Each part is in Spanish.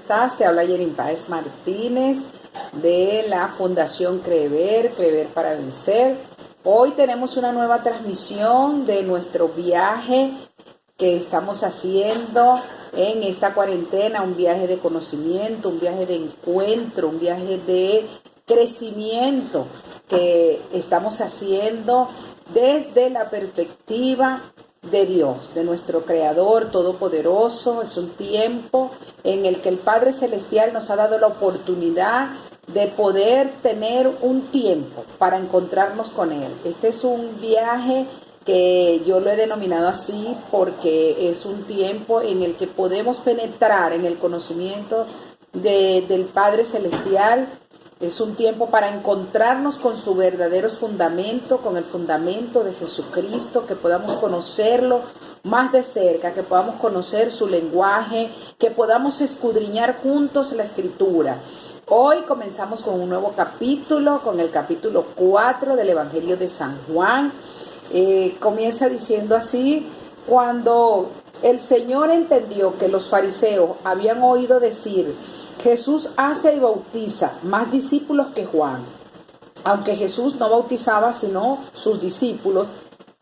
estás? Te habla Yerin Páez Martínez de la Fundación Creer para Vencer. Hoy tenemos una nueva transmisión de nuestro viaje que estamos haciendo en esta cuarentena, un viaje de conocimiento, un viaje de encuentro, un viaje de crecimiento que estamos haciendo desde la perspectiva de Dios, de nuestro Creador Todopoderoso. Es un tiempo en el que el Padre Celestial nos ha dado la oportunidad de poder tener un tiempo para encontrarnos con Él. Este es un viaje que yo lo he denominado así porque es un tiempo en el que podemos penetrar en el conocimiento del Padre Celestial. Es un tiempo para encontrarnos con su verdadero fundamento, con el fundamento de Jesucristo, que podamos conocerlo más de cerca, que podamos conocer su lenguaje, que podamos escudriñar juntos la Escritura. Hoy comenzamos con un nuevo capítulo, con el capítulo 4 del Evangelio de San Juan. Comienza diciendo así: cuando el Señor entendió que los fariseos habían oído decir: Jesús hace y bautiza más discípulos que Juan, aunque Jesús no bautizaba sino sus discípulos,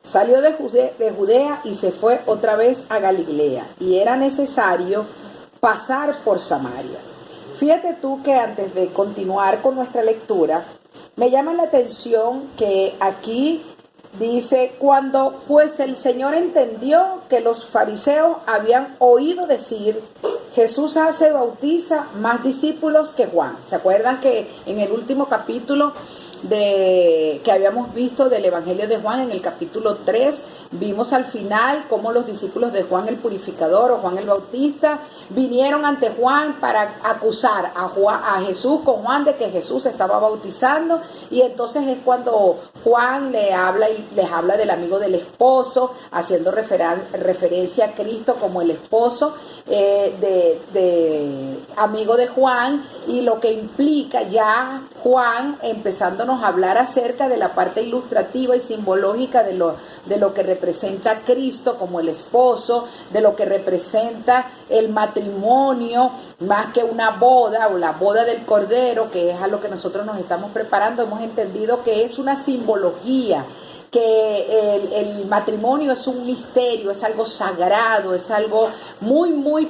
salió de Judea y se fue otra vez a Galilea, y era necesario pasar por Samaria. Fíjate tú que antes de continuar con nuestra lectura, me llama la atención que aquí dice: cuando pues el Señor entendió que los fariseos habían oído decir: Jesús hace y bautiza más discípulos que Juan. ¿Se acuerdan que en el último capítulo que habíamos visto del Evangelio de Juan, en el capítulo 3, vimos al final cómo los discípulos de Juan el Purificador o Juan el Bautista vinieron ante Juan para acusar a Jesús con Juan de que Jesús estaba bautizando? Y entonces es cuando Juan les habla del amigo del esposo, haciendo referencia a Cristo como el esposo de amigo de Juan, y lo que implica ya Juan empezándonos a hablar acerca de la parte ilustrativa y simbológica de lo que representa a Cristo como el esposo, de lo que representa el matrimonio, más que una boda o la boda del Cordero, que es a lo que nosotros nos estamos preparando. Hemos entendido que es una simbología, que el matrimonio es un misterio, es algo sagrado, es algo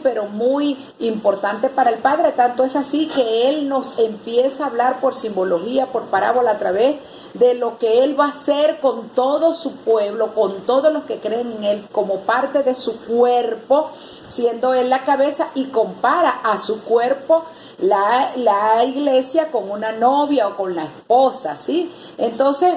pero muy importante para el Padre. Tanto es así que Él nos empieza a hablar por simbología, por parábola, a través de lo que Él va a hacer con todo su pueblo, con todos los que creen en Él, como parte de su cuerpo, siendo Él la cabeza, y compara a su cuerpo, la iglesia, con una novia o con la esposa, ¿sí? Entonces,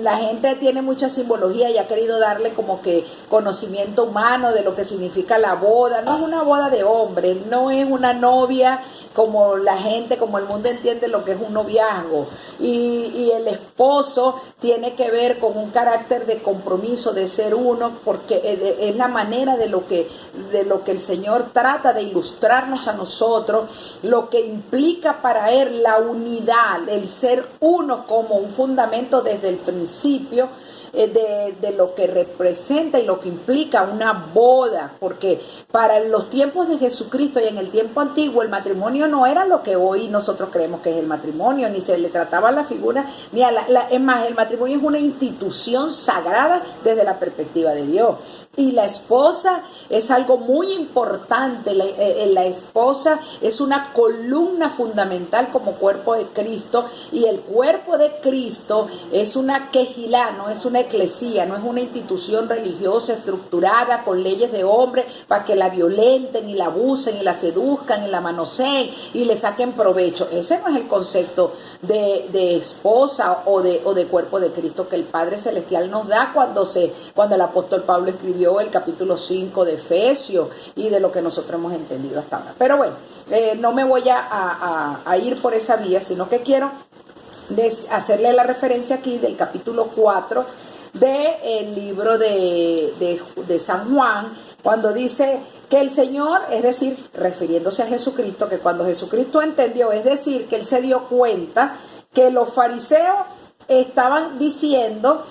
la gente tiene mucha simbología y ha querido darle como que conocimiento humano de lo que significa la boda. No es una boda de hombre, no es una novia como la gente, como el mundo entiende lo que es un noviazgo. Y el esposo tiene que ver con un carácter de compromiso, de ser uno, porque es la manera de lo que el Señor trata de ilustrarnos a nosotros, lo que implica para Él la unidad, el ser uno como un fundamento desde el principio, de lo que representa y lo que implica una boda, porque para los tiempos de Jesucristo y en el tiempo antiguo, el matrimonio no era lo que hoy nosotros creemos que es el matrimonio, ni se le trataba la figura, ni es más, el matrimonio es una institución sagrada desde la perspectiva de Dios. Y la esposa es algo muy importante. La esposa es una columna fundamental como cuerpo de Cristo, y el cuerpo de Cristo es una quejilá, no es una eclesía, no es una institución religiosa estructurada con leyes de hombre para que la violenten y la abusen y la seduzcan y la manoseen y le saquen provecho. Ese no es el concepto de esposa o de cuerpo de Cristo que el Padre Celestial nos da cuando el apóstol Pablo escribió el capítulo 5 de Efesios, y de lo que nosotros hemos entendido hasta ahora. Pero bueno, no me voy a ir por esa vía, sino que quiero hacerle la referencia aquí del capítulo 4 del libro de San Juan, cuando dice que el Señor, es decir, refiriéndose a Jesucristo, que cuando Jesucristo entendió, es decir, que Él se dio cuenta que los fariseos estaban diciendo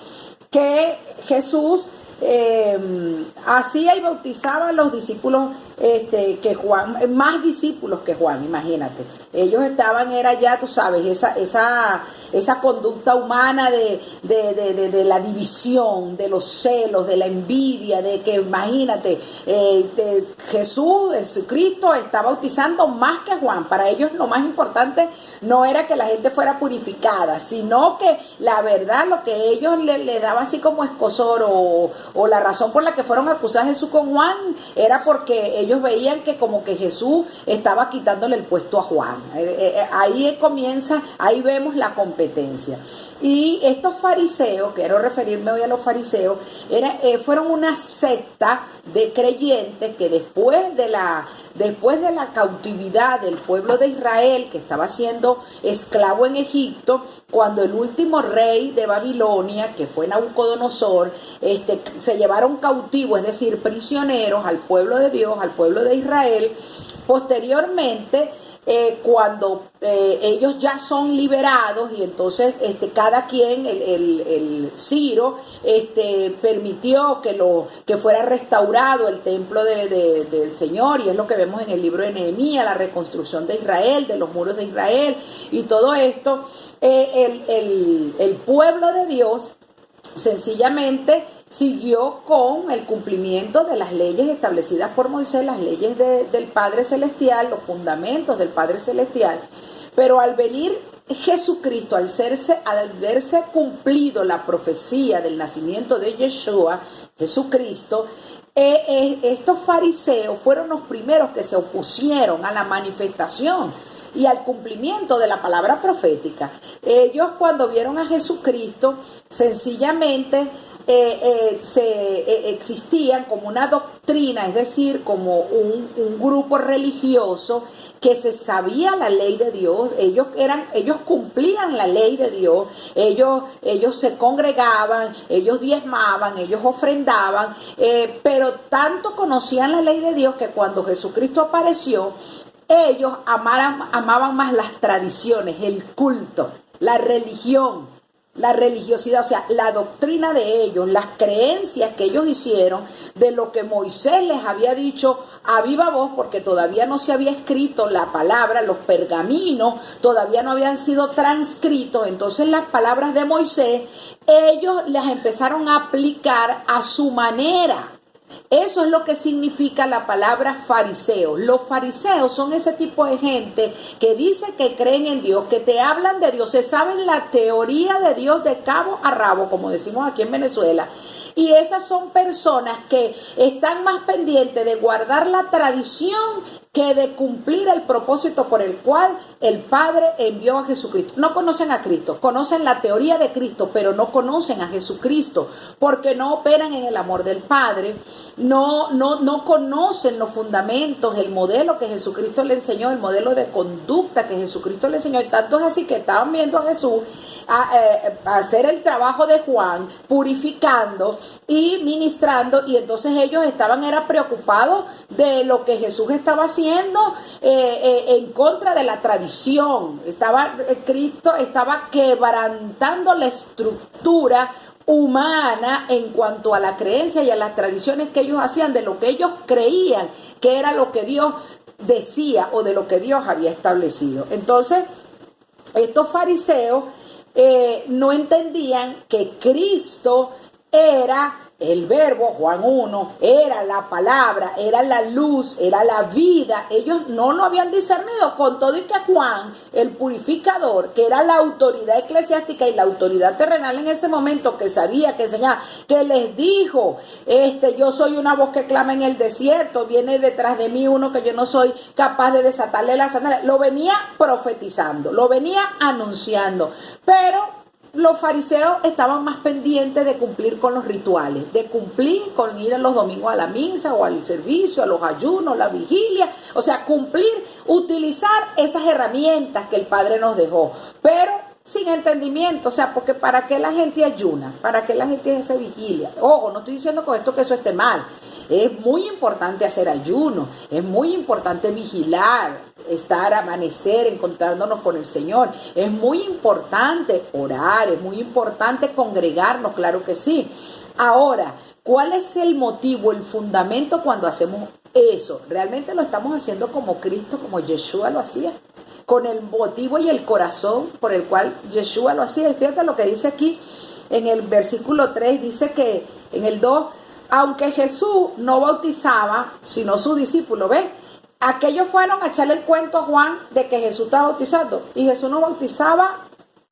que Jesús hacía y bautizaba a los discípulos que Juan, más discípulos que Juan, imagínate. Ellos estaban, era ya, tú sabes, esa conducta humana de la división, de los celos, de la envidia, de que, imagínate, Jesucristo está bautizando más que Juan. Para ellos lo más importante no era que la gente fuera purificada, sino que la verdad, lo que ellos le daba así como escozor o la razón por la que fueron a acusar a Jesús con Juan, era porque ellos veían que como que Jesús estaba quitándole el puesto a Juan. Ahí comienza, ahí vemos la competencia. Y estos fariseos, quiero referirme hoy a los fariseos, fueron una secta de creyentes que después de la cautividad del pueblo de Israel, que estaba siendo esclavo en Egipto, cuando el último rey de Babilonia, que fue Nabucodonosor, se llevaron cautivos, es decir, prisioneros al pueblo de Dios, al pueblo de Israel. Posteriormente, cuando ellos ya son liberados y entonces cada quien, el Ciro, permitió que fuera restaurado el templo del Señor, y es lo que vemos en el libro de Nehemías, la reconstrucción de Israel, de los muros de Israel y todo esto. El pueblo de Dios sencillamente siguió con el cumplimiento de las leyes establecidas por Moisés, las leyes del Padre Celestial, los fundamentos del Padre Celestial. Pero al venir Jesucristo, al verse cumplido la profecía del nacimiento de Yeshua, Jesucristo, estos fariseos fueron los primeros que se opusieron a la manifestación y al cumplimiento de la palabra profética. Ellos, cuando vieron a Jesucristo, sencillamente existían como una doctrina, es decir, como un grupo religioso que se sabía la ley de Dios. Ellos cumplían la ley de Dios, ellos se congregaban, ellos diezmaban, ellos ofrendaban, pero tanto conocían la ley de Dios que cuando Jesucristo apareció, ellos amaban más las tradiciones, el culto, la religión, la religiosidad, o sea, la doctrina de ellos, las creencias que ellos hicieron de lo que Moisés les había dicho a viva voz, porque todavía no se había escrito la palabra, los pergaminos todavía no habían sido transcritos. Entonces las palabras de Moisés, ellos las empezaron a aplicar a su manera. Eso es lo que significa la palabra fariseo. Los fariseos son ese tipo de gente que dice que creen en Dios, que te hablan de Dios, se saben la teoría de Dios de cabo a rabo, como decimos aquí en Venezuela. Y esas son personas que están más pendientes de guardar la tradición que de cumplir el propósito por el cual el Padre envió a Jesucristo. No conocen a Cristo, conocen la teoría de Cristo, pero no conocen a Jesucristo, porque no operan en el amor del Padre, no conocen los fundamentos, el modelo que Jesucristo le enseñó, el modelo de conducta que Jesucristo le enseñó. Y tanto es así que estaban viendo a Jesús a hacer el trabajo de Juan, purificando y ministrando, y entonces ellos estaban preocupados de lo que Jesús estaba haciendo en contra de la tradición. Cristo estaba quebrantando la estructura humana en cuanto a la creencia y a las tradiciones que ellos hacían, de lo que ellos creían que era lo que Dios decía o de lo que Dios había establecido. Entonces, estos fariseos no entendían que Cristo era el verbo, Juan 1, era la palabra, era la luz, era la vida. Ellos no lo habían discernido, con todo y que Juan, el purificador, que era la autoridad eclesiástica y la autoridad terrenal en ese momento, que sabía, que enseñaba, que les dijo, yo soy una voz que clama en el desierto, viene detrás de mí uno que yo no soy capaz de desatarle las sandalias. Lo venía profetizando, lo venía anunciando, pero los fariseos estaban más pendientes de cumplir con los rituales, de cumplir con ir los domingos a la misa o al servicio, a los ayunos, la vigilia, o sea, cumplir, utilizar esas herramientas que el Padre nos dejó, pero sin entendimiento. O sea, porque ¿para qué la gente ayuna? ¿Para qué la gente hace vigilia? Ojo, no estoy diciendo con esto que eso esté mal. Es muy importante hacer ayuno, es muy importante vigilar, estar, amanecer, encontrándonos con el Señor. Es muy importante orar, es muy importante congregarnos, claro que sí. Ahora, ¿cuál es el motivo, el fundamento cuando hacemos eso, realmente lo estamos haciendo como Cristo, como Yeshua lo hacía, con el motivo y el corazón por el cual Yeshua lo hacía. Y fíjate lo que dice aquí en el versículo 3, dice que en el 2, aunque Jesús no bautizaba, sino sus discípulos, ¿ves? Aquellos fueron a echarle el cuento a Juan de que Jesús estaba bautizando, y Jesús no bautizaba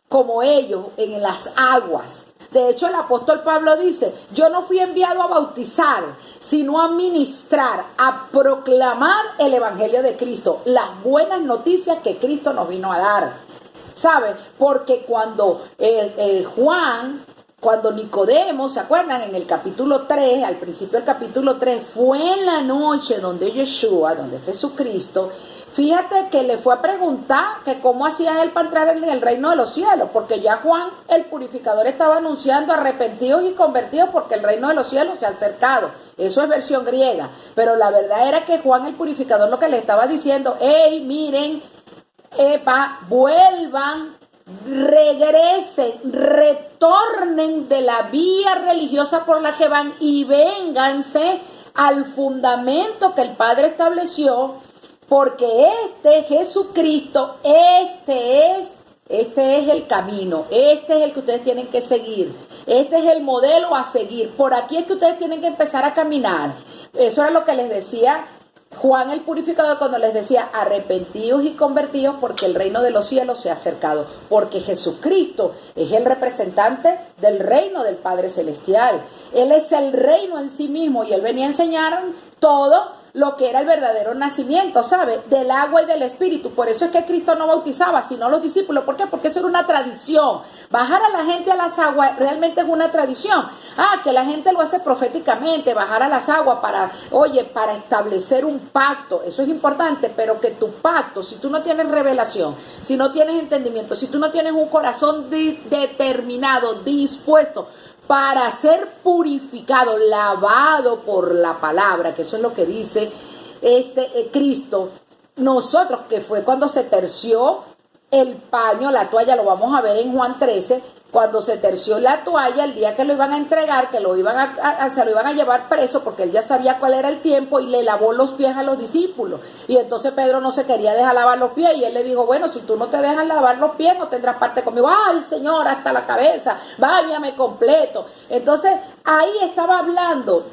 como ellos en las aguas. De hecho, el apóstol Pablo dice, yo no fui enviado a bautizar, sino a ministrar, a proclamar el evangelio de Cristo, las buenas noticias que Cristo nos vino a dar. ¿Sabe? Porque cuando cuando Nicodemo, ¿se acuerdan? En el capítulo 3, al principio del capítulo 3, fue en la noche donde Yeshua, donde Jesucristo, fíjate que le fue a preguntar que cómo hacía él para entrar en el reino de los cielos, porque ya Juan el purificador estaba anunciando arrepentidos y convertidos porque el reino de los cielos se ha acercado. Eso es versión griega, pero la verdad era que Juan el purificador lo que le estaba diciendo, hey, miren, vuelvan, regresen, retornen de la vía religiosa por la que van y vénganse al fundamento que el Padre estableció, porque Jesucristo, este es el camino, este es el que ustedes tienen que seguir, este es el modelo a seguir, por aquí es que ustedes tienen que empezar a caminar. Eso era lo que les decía Juan el purificador cuando les decía arrepentidos y convertidos porque el reino de los cielos se ha acercado, porque Jesucristo es el representante del reino del Padre Celestial. Él es el reino en sí mismo y él venía a enseñar todo lo que era el verdadero nacimiento, ¿sabe? Del agua y del espíritu. Por eso es que Cristo no bautizaba, sino los discípulos. ¿Por qué? Porque eso era una tradición. Bajar a la gente a las aguas realmente es una tradición. Que la gente lo hace proféticamente, bajar a las aguas para establecer un pacto. Eso es importante, pero que tu pacto, si tú no tienes revelación, si no tienes entendimiento, si tú no tienes un corazón determinado, dispuesto para ser purificado, lavado por la palabra, que eso es lo que dice Cristo, nosotros, que fue cuando se terció el paño, la toalla, lo vamos a ver en Juan 13, cuando se terció la toalla, el día que lo iban a entregar, que se lo iban a llevar preso, porque él ya sabía cuál era el tiempo, y le lavó los pies a los discípulos. Y entonces Pedro no se quería dejar lavar los pies, y él le dijo, bueno, si tú no te dejas lavar los pies, no tendrás parte conmigo. Ay, Señor, hasta la cabeza, báñame completo. Entonces, ahí estaba hablando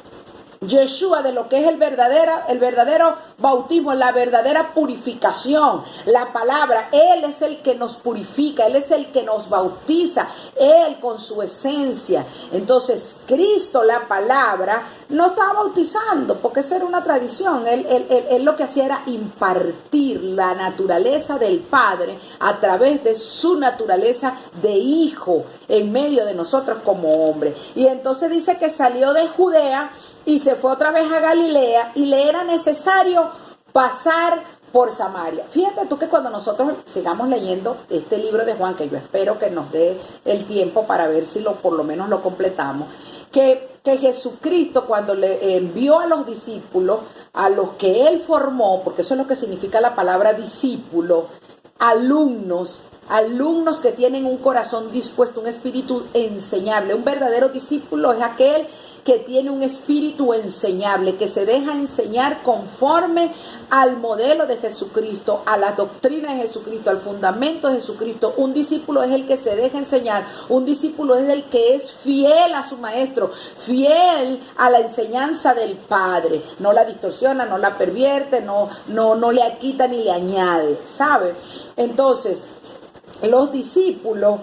Yeshua de lo que es el verdadero bautismo, la verdadera purificación. La palabra, Él es el que nos purifica, Él es el que nos bautiza, Él con su esencia. Entonces Cristo, la palabra, no estaba bautizando porque eso era una tradición. Él lo que hacía era impartir la naturaleza del Padre a través de su naturaleza de hijo en medio de nosotros como hombre. Y entonces dice que salió de Judea y se fue otra vez a Galilea y le era necesario pasar por Samaria. Fíjate tú que cuando nosotros sigamos leyendo este libro de Juan, que yo espero que nos dé el tiempo para ver si por lo menos lo completamos, que Jesucristo cuando le envió a los discípulos, a los que Él formó, porque eso es lo que significa la palabra discípulo, alumnos que tienen un corazón dispuesto, un espíritu enseñable. Un verdadero discípulo es aquel que tiene un espíritu enseñable, que se deja enseñar conforme al modelo de Jesucristo, a la doctrina de Jesucristo, al fundamento de Jesucristo. Un discípulo es el que se deja enseñar, un discípulo es el que es fiel a su maestro, fiel a la enseñanza del Padre, no la distorsiona, no la pervierte, no le quita ni le añade, ¿sabe? Entonces, los discípulos,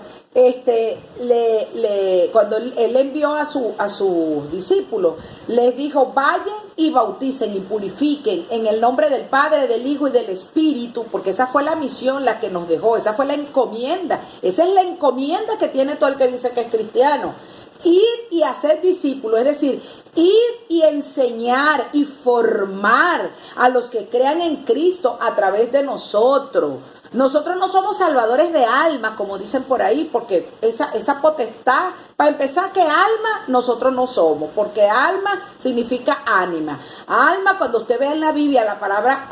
cuando él envió a sus discípulos, les dijo, vayan y bauticen y purifiquen en el nombre del Padre, del Hijo y del Espíritu, porque esa fue la misión la que nos dejó, esa fue la encomienda, esa es la encomienda que tiene todo el que dice que es cristiano. Ir y hacer discípulos, es decir, ir y enseñar y formar a los que crean en Cristo a través de nosotros. Nosotros no somos salvadores de almas, como dicen por ahí, porque esa potestad, para empezar, que alma nosotros no somos, porque alma significa ánima. Alma, cuando usted ve en la Biblia la palabra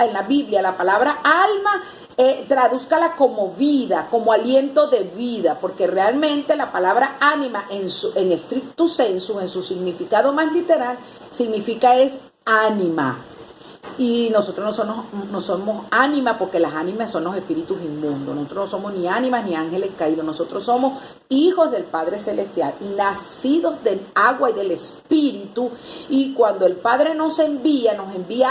alma, tradúzcala como vida, como aliento de vida, porque realmente la palabra ánima en stricto sensu, en su significado más literal, significa es ánima. Y nosotros no somos ánimas, porque las ánimas son los espíritus inmundos. Nosotros no somos ni ánimas ni ángeles caídos. Nosotros somos hijos del Padre Celestial, nacidos del agua y del Espíritu. Y cuando el Padre nos envía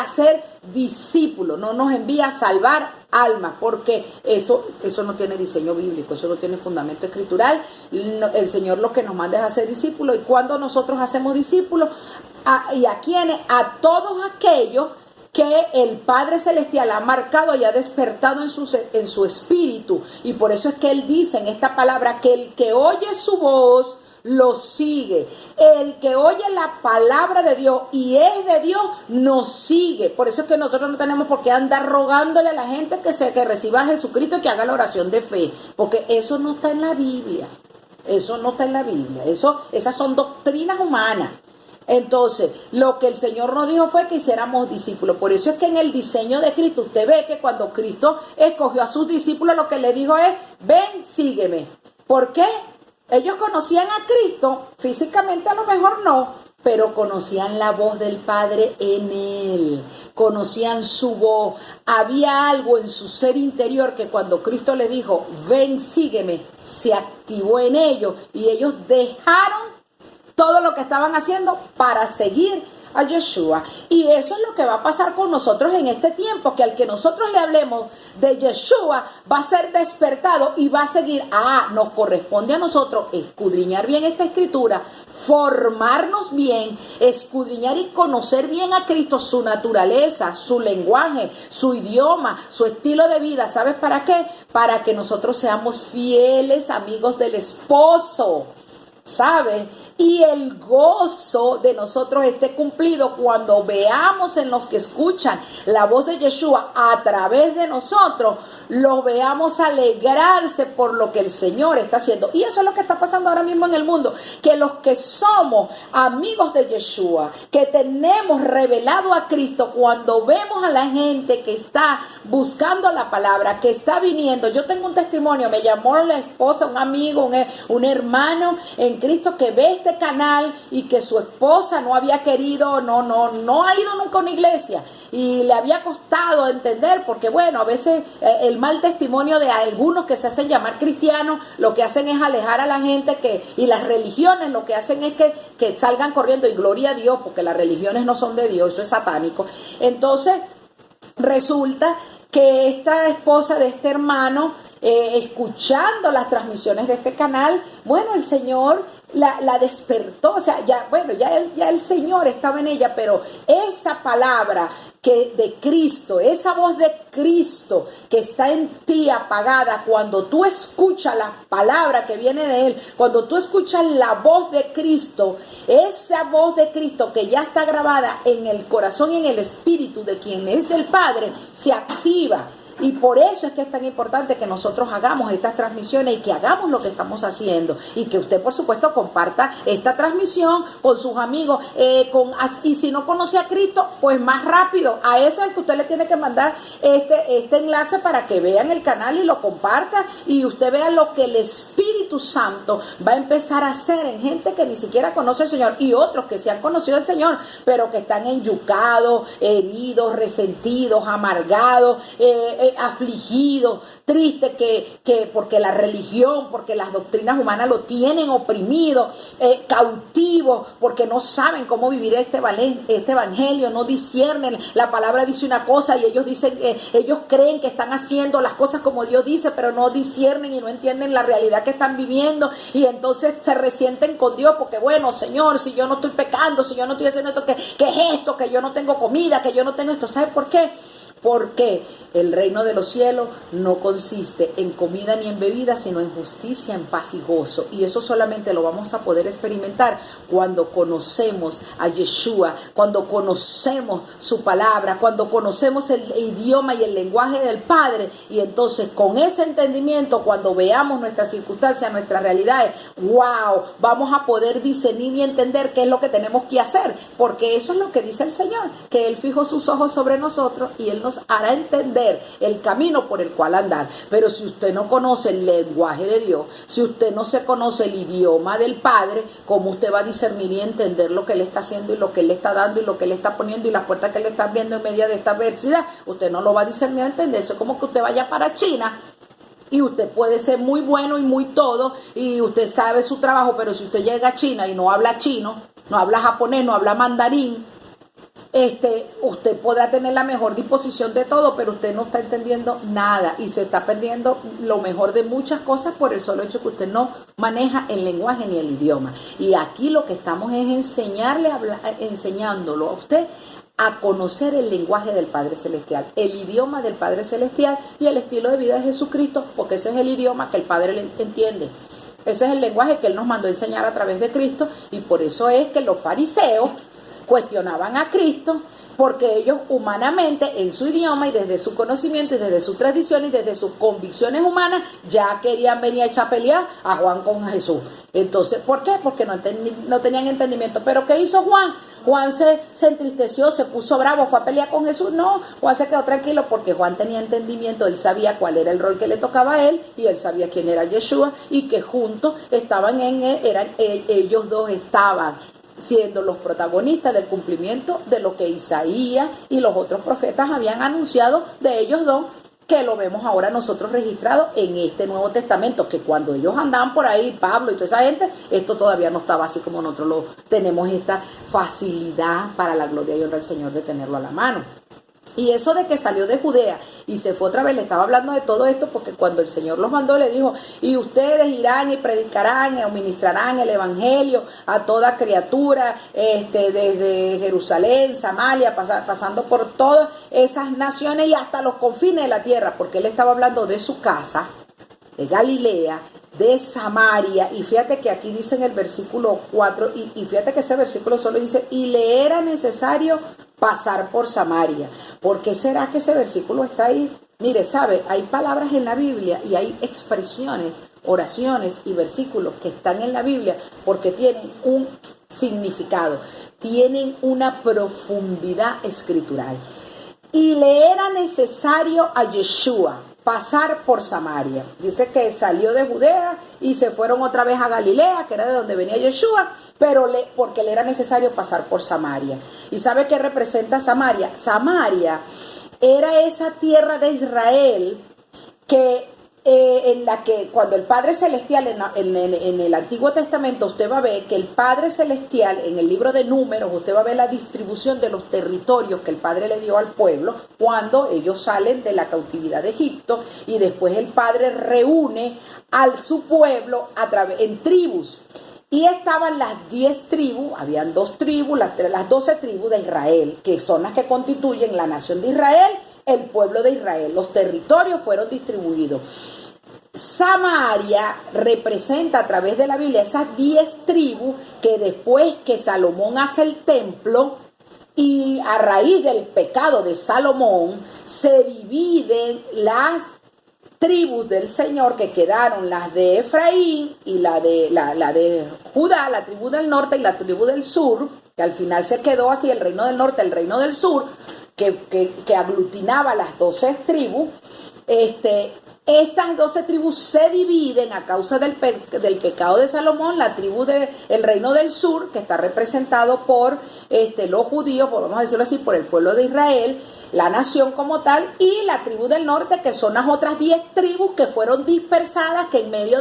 a ser discípulos, no nos envía a salvar almas, porque eso no tiene diseño bíblico, eso no tiene fundamento escritural. El Señor lo que nos manda es a ser discípulos. Y cuando nosotros hacemos discípulos, ¿y a quiénes? A todos aquellos que el Padre Celestial ha marcado y ha despertado en su espíritu. Y por eso es que Él dice en esta palabra que el que oye su voz lo sigue. El que oye la palabra de Dios y es de Dios nos sigue. Por eso es que nosotros no tenemos por qué andar rogándole a la gente que reciba a Jesucristo y que haga la oración de fe, porque eso no está en la Biblia. Eso no está en la Biblia. Esas son doctrinas humanas. Entonces, lo que el Señor nos dijo fue que hiciéramos discípulos. Por eso es que en el diseño de Cristo, usted ve que cuando Cristo escogió a sus discípulos, lo que le dijo es, ven, sígueme. ¿Por qué? Ellos conocían a Cristo, físicamente a lo mejor no, pero conocían la voz del Padre en Él, conocían su voz. Había algo en su ser interior que cuando Cristo le dijo, ven, sígueme, se activó en ellos y ellos dejaron todo lo que estaban haciendo para seguir a Yeshua. Y eso es lo que va a pasar con nosotros en este tiempo, que al que nosotros le hablemos de Yeshua va a ser despertado y va a seguir. Nos corresponde a nosotros escudriñar bien esta escritura, formarnos bien, escudriñar y conocer bien a Cristo, su naturaleza, su lenguaje, su idioma, su estilo de vida. ¿Sabes para qué? Para que nosotros seamos fieles amigos del esposo, ¿sabe? Y el gozo de nosotros esté cumplido cuando veamos en los que escuchan la voz de Yeshua a través de nosotros, los veamos alegrarse por lo que el Señor está haciendo. Y eso es lo que está pasando ahora mismo en el mundo, que los que somos amigos de Yeshua, que tenemos revelado a Cristo, cuando vemos a la gente que está buscando la palabra, que está viniendo. Yo tengo un testimonio, me llamó la esposa, un amigo, un hermano en Cristo que ve este canal y que su esposa no había querido, no ha ido nunca a una iglesia y le había costado entender, porque bueno, a veces el mal testimonio de algunos que se hacen llamar cristianos, lo que hacen es alejar a la gente, y las religiones lo que hacen es que salgan corriendo, y gloria a Dios, porque las religiones no son de Dios, eso es satánico. Entonces resulta que esta esposa de este hermano, escuchando las transmisiones de este canal, bueno, el Señor la despertó. O sea, ya el Señor estaba en ella, pero esa palabra que de Cristo, esa voz de Cristo que está en ti apagada, cuando tú escuchas la palabra que viene de Él, cuando tú escuchas la voz de Cristo, esa voz de Cristo que ya está grabada en el corazón y en el espíritu de quien es del Padre, se activa. Y por eso es que es tan importante que nosotros hagamos estas transmisiones y que hagamos lo que estamos haciendo. Y que usted, por supuesto, comparta esta transmisión con sus amigos. Y si no conoce a Cristo, pues más rápido. A ese es el que usted le tiene que mandar este enlace para que vean el canal y lo comparta. Y usted vea lo que el Espíritu Santo va a empezar a hacer en gente que ni siquiera conoce al Señor. Y otros que se han conocido al Señor, pero que están enyucados, heridos, resentidos, amargados, afligidos, tristes, que porque la religión, porque las doctrinas humanas lo tienen oprimido, cautivos, porque no saben cómo vivir este evangelio, no disciernen. La palabra dice una cosa y ellos dicen, ellos creen que están haciendo las cosas como Dios dice, pero no disciernen y no entienden la realidad que están viviendo, y entonces se resienten con Dios porque, bueno, Señor, si yo no estoy pecando, si yo no estoy haciendo esto, ¿qué es esto? Que yo no tengo comida, que yo no tengo esto. ¿Sabe por qué? Porque el reino de los cielos no consiste en comida ni en bebida, sino en justicia, en paz y gozo. Y eso solamente lo vamos a poder experimentar cuando conocemos a Yeshua, cuando conocemos su palabra, cuando conocemos el idioma y el lenguaje del Padre. Y entonces con ese entendimiento, cuando veamos nuestras circunstancias, nuestras realidades, wow, vamos a poder discernir y entender qué es lo que tenemos que hacer. Porque eso es lo que dice el Señor, que Él fijó sus ojos sobre nosotros y Él nos nos hará entender el camino por el cual andar. Pero si usted no conoce el lenguaje de Dios, si usted no se conoce el idioma del Padre, ¿cómo usted va a discernir y entender lo que Él está haciendo y lo que Él está dando y lo que Él está poniendo y las puertas que Él está abriendo en medio de esta adversidad? Usted no lo va a discernir a entender. Eso es como que usted vaya para China y usted puede ser muy bueno y muy todo y usted sabe su trabajo, pero si usted llega a China y no habla chino, no habla japonés, no habla mandarín, usted podrá tener la mejor disposición de todo, pero usted no está entendiendo nada y se está perdiendo lo mejor de muchas cosas por el solo hecho que usted no maneja el lenguaje ni el idioma. Y aquí lo que estamos es enseñándolo a usted a conocer el lenguaje del Padre Celestial, el idioma del Padre Celestial y el estilo de vida de Jesucristo, porque ese es el idioma que el Padre entiende. Ese es el lenguaje que Él nos mandó a enseñar a través de Cristo, y por eso es que los fariseos cuestionaban a Cristo, porque ellos humanamente, en su idioma y desde su conocimiento y desde su tradición y desde sus convicciones humanas, ya querían venir a echar pelear a Juan con Jesús. Entonces, ¿por qué? Porque no tenían entendimiento. ¿Pero qué hizo Juan? Juan se entristeció, se puso bravo, fue a pelear con Jesús. No, Juan se quedó tranquilo porque Juan tenía entendimiento. Él sabía cuál era el rol que le tocaba a él y él sabía quién era Yeshua, y que juntos estaban ellos dos estaban siendo los protagonistas del cumplimiento de lo que Isaías y los otros profetas habían anunciado de ellos dos, que lo vemos ahora nosotros registrado en este Nuevo Testamento, que cuando ellos andaban por ahí, Pablo y toda esa gente, esto todavía no estaba así como nosotros lo tenemos, esta facilidad para la gloria y honra del Señor de tenerlo a la mano. Y eso de que salió de Judea y se fue otra vez, le estaba hablando de todo esto porque cuando el Señor los mandó le dijo: y ustedes irán y predicarán o ministrarán el evangelio a toda criatura, desde Jerusalén, Samaria, pasando por todas esas naciones y hasta los confines de la tierra, porque él estaba hablando de su casa, de Galilea, de Samaria. Y fíjate que aquí dice en el versículo 4, y fíjate que ese versículo solo dice: y le era necesario pasar por Samaria. ¿Por qué será que ese versículo está ahí? Mire, sabe, hay palabras en la Biblia y hay expresiones, oraciones y versículos que están en la Biblia porque tienen un significado, tienen una profundidad escritural. Y le era necesario a Yeshua pasar por Samaria. Dice que salió de Judea y se fueron otra vez a Galilea, que era de donde venía Yeshua, porque le era necesario pasar por Samaria. ¿Y sabe qué representa Samaria? Samaria era esa tierra de Israel en la que cuando el Padre Celestial en el Antiguo Testamento, usted va a ver que el Padre Celestial en el libro de Números, usted va a ver la distribución de los territorios que el Padre le dio al pueblo cuando ellos salen de la cautividad de Egipto, y después el Padre reúne a su pueblo en tribus. Y estaban las 10 tribus, habían 2 tribus, las 12 tribus de Israel, que son las que constituyen la nación de Israel, el pueblo de Israel. Los territorios fueron distribuidos. Samaria representa a través de la Biblia esas 10 tribus que después que Salomón hace el templo, y a raíz del pecado de Salomón, se dividen las tribus del Señor, que quedaron las de Efraín y la de Judá, la tribu del norte y la tribu del sur, que al final se quedó así, el reino del norte, el reino del sur, que aglutinaba las 12 tribus. Estas 12 tribus se dividen a causa del pecado de Salomón. La tribu del reino del sur, que está representado por los judíos, vamos a decirlo así, por el pueblo de Israel, la nación como tal, y la tribu del norte, que son las otras 10 tribus que fueron dispersadas, que en medio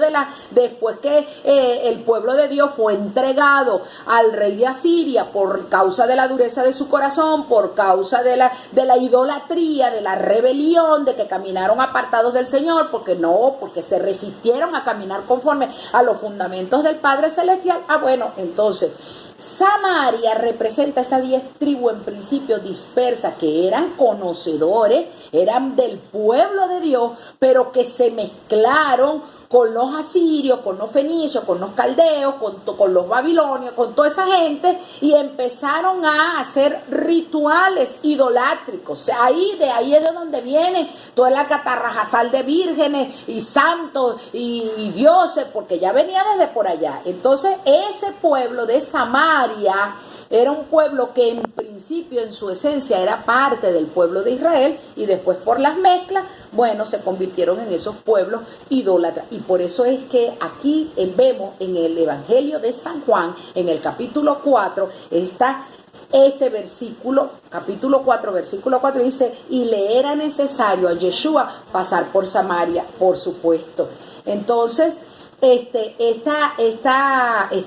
después que el pueblo de Dios fue entregado al rey de Asiria por causa de la dureza de su corazón, por causa de la idolatría, de la rebelión, de que caminaron apartados del Señor, porque se resistieron a caminar conforme a los fundamentos del Padre Celestial. Bueno, entonces Samaria representa esas 10 tribus en principio dispersas, que eran conocedores, eran del pueblo de Dios, pero que se mezclaron con los asirios, con los fenicios, con los caldeos, con los babilonios, con toda esa gente, y empezaron a hacer rituales idolátricos. De ahí es de donde viene toda la catarrajasal de vírgenes y santos y dioses, porque ya venía desde por allá. Entonces ese pueblo de Samaria Era un pueblo que en principio, en su esencia, era parte del pueblo de Israel y después por las mezclas, bueno, se convirtieron en esos pueblos idólatras. Y por eso es que aquí vemos en el Evangelio de San Juan, en el capítulo 4, está este versículo, capítulo 4, versículo 4, dice, y le era necesario a Yeshua pasar por Samaria, por supuesto. Entonces, este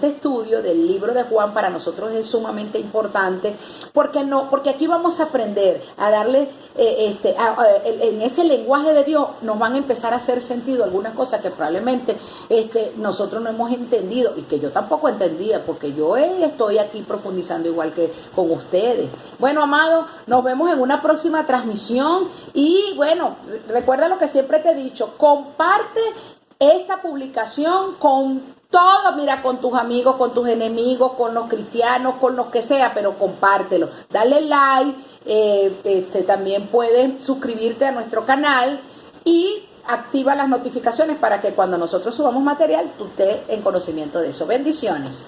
estudio del libro de Juan para nosotros es sumamente importante porque aquí vamos a aprender a darle en ese lenguaje de Dios nos van a empezar a hacer sentido algunas cosas que probablemente nosotros no hemos entendido y que yo tampoco entendía porque yo estoy aquí profundizando igual que con ustedes. Bueno, amados, nos vemos en una próxima transmisión y bueno, recuerda lo que siempre te he dicho, comparte esta publicación con todo, mira, con tus amigos, con tus enemigos, con los cristianos, con los que sea, pero compártelo. Dale like, también puedes suscribirte a nuestro canal y activa las notificaciones para que cuando nosotros subamos material, tú estés en conocimiento de eso. Bendiciones.